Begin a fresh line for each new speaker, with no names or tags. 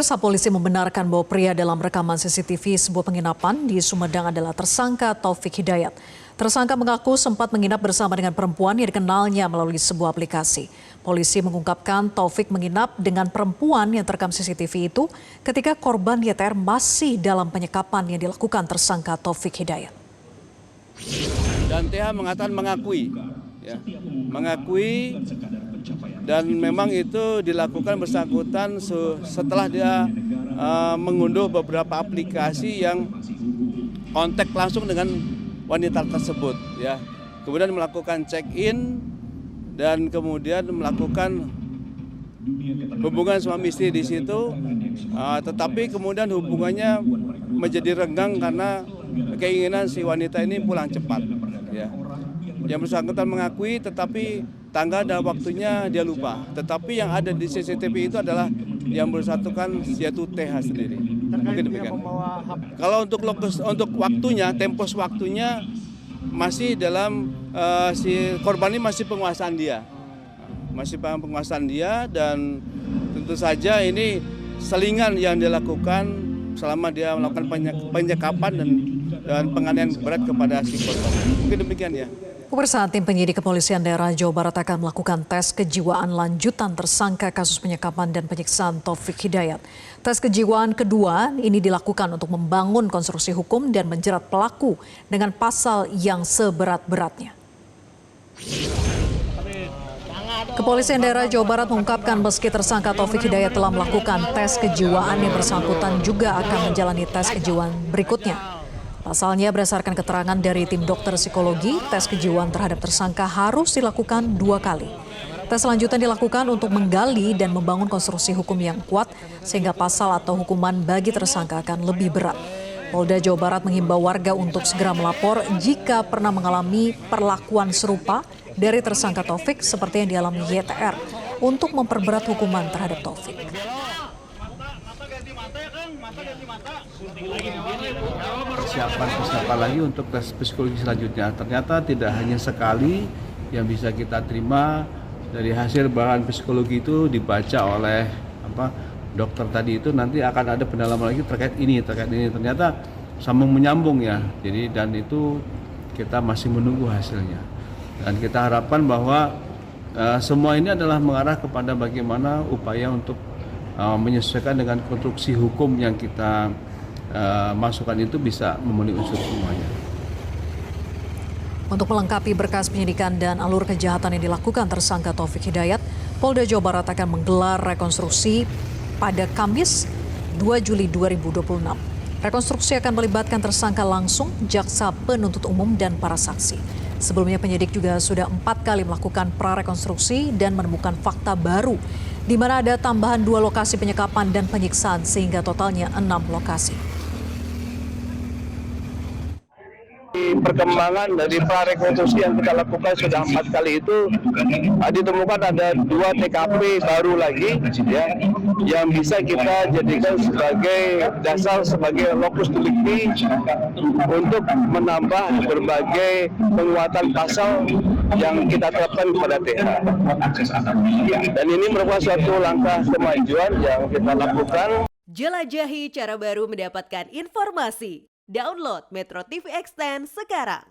Pemirsa, polisi membenarkan bahwa pria dalam rekaman CCTV sebuah penginapan di Sumedang adalah tersangka Taufik Hidayat. Tersangka mengaku sempat menginap bersama dengan perempuan yang dikenalnya melalui sebuah aplikasi. Polisi mengungkapkan Taufik menginap dengan perempuan yang terekam CCTV itu ketika korban YTR masih dalam penyekapan yang dilakukan tersangka Taufik Hidayat.
Dan TH mengatakan mengakui dan memang itu dilakukan bersangkutan setelah dia mengunduh beberapa aplikasi yang kontak langsung dengan wanita tersebut, ya. Kemudian melakukan check-in dan kemudian melakukan hubungan suami istri di situ, tetapi kemudian hubungannya menjadi renggang karena keinginan si wanita ini pulang cepat, ya. Yang bersangkutan mengakui, tetapi tanggal dan waktunya dia lupa. Tetapi yang ada di CCTV itu adalah yang bersangkutan yaitu TH sendiri. Mungkin demikian. Kalau untuk waktunya, tempos waktunya masih dalam si korban ini masih penguasaan dia, dan tentu saja ini selingan yang dilakukan selama dia melakukan penyekapan dan penganiayaan berat kepada si korban. Mungkin demikian ya.
Pemirsa, tim penyidik Kepolisian Daerah Jawa Barat akan melakukan tes kejiwaan lanjutan tersangka kasus penyekapan dan penyiksaan Taufik Hidayat. Tes kejiwaan kedua ini dilakukan untuk membangun konstruksi hukum dan menjerat pelaku dengan pasal yang seberat-beratnya. Kepolisian Daerah Jawa Barat mengungkapkan meski tersangka Taufik Hidayat telah melakukan tes kejiwaan, yang bersangkutan juga akan menjalani tes kejiwaan berikutnya. Pasalnya, berdasarkan keterangan dari tim dokter psikologi, tes kejiwaan terhadap tersangka harus dilakukan 2 kali. Tes lanjutan dilakukan untuk menggali dan membangun konstruksi hukum yang kuat sehingga pasal atau hukuman bagi tersangka akan lebih berat. Polda Jawa Barat menghimbau warga untuk segera melapor jika pernah mengalami perlakuan serupa dari tersangka Taufik seperti yang dialami YTR untuk memperberat hukuman terhadap Taufik.
Persiapan lagi untuk tes psikologi selanjutnya. Ternyata tidak hanya sekali yang bisa kita terima dari hasil bahan psikologi itu dibaca oleh dokter tadi, itu nanti akan ada pendalaman lagi terkait ini. Ternyata sambung menyambung ya. Jadi dan itu kita masih menunggu hasilnya. Dan kita harapkan bahwa semua ini adalah mengarah kepada bagaimana upaya untuk menyesuaikan dengan konstruksi hukum yang kita masukkan itu bisa memenuhi unsur semuanya.
Untuk melengkapi berkas penyidikan dan alur kejahatan yang dilakukan tersangka Taufik Hidayat, Polda Jawa Barat akan menggelar rekonstruksi pada Kamis 2 Juli 2026. Rekonstruksi akan melibatkan tersangka langsung, jaksa penuntut umum, dan para saksi. Sebelumnya penyidik juga sudah 4 kali melakukan prarekonstruksi dan menemukan fakta baru, di mana ada tambahan 2 lokasi penyekapan dan penyiksaan sehingga totalnya 6 lokasi.
Perkembangan dari prarekonstruksi yang kita lakukan sudah 4 kali itu ditemukan ada 2 TKP baru lagi, ya, yang bisa kita jadikan sebagai dasar, sebagai lokus delikti untuk menambah berbagai penguatan pasal yang kita terapkan kepada TH. Dan ini merupakan suatu langkah kemajuan yang kita lakukan.
Jelajahi cara baru mendapatkan informasi. Download Metro TV Extend sekarang.